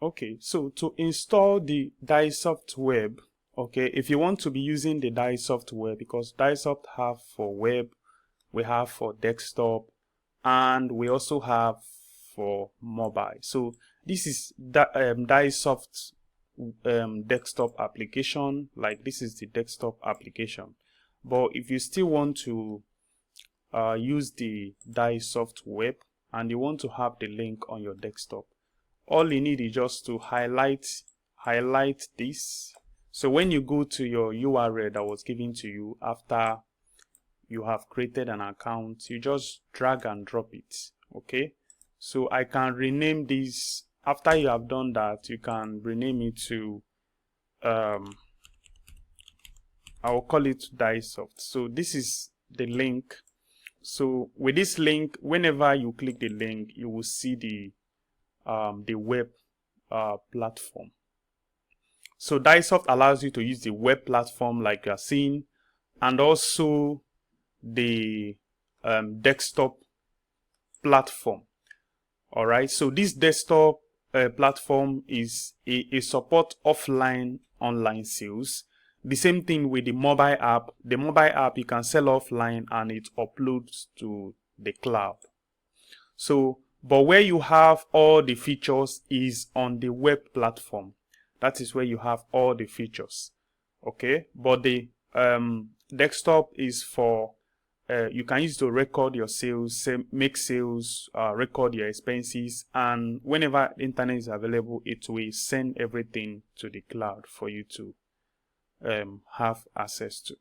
Okay, so to install the Dightsoft Web, okay, if you want to be using the Dightsoft Web, because Dightsoft have for web, we have for desktop, and we also have for mobile. So this is Dightsoft desktop application. Like, this is the desktop application. But if you still want to use the Dightsoft Web and you want to have the link on your desktop, all you need is just to highlight this. So when you go to your URL that was given to you after you have created an account, you just drag and drop it. Okay, so I can rename this. After you have done that, you can rename it to I will call it Dightsoft. So this is the link. So with this link, whenever you click the link, you will see the web platform. So Dightsoft allows you to use the web platform like you are seeing, and also the desktop platform. All right, so this desktop platform is a support offline online sales. The same thing with the mobile app. The mobile app you can sell offline and it uploads to the cloud. So, but where you have all the features is on the web platform. That is where you have all the features. Okay, but the desktop is for you can use to record your sales, make sales, record your expenses, and whenever the internet is available, it will send everything to the cloud for you to have access to.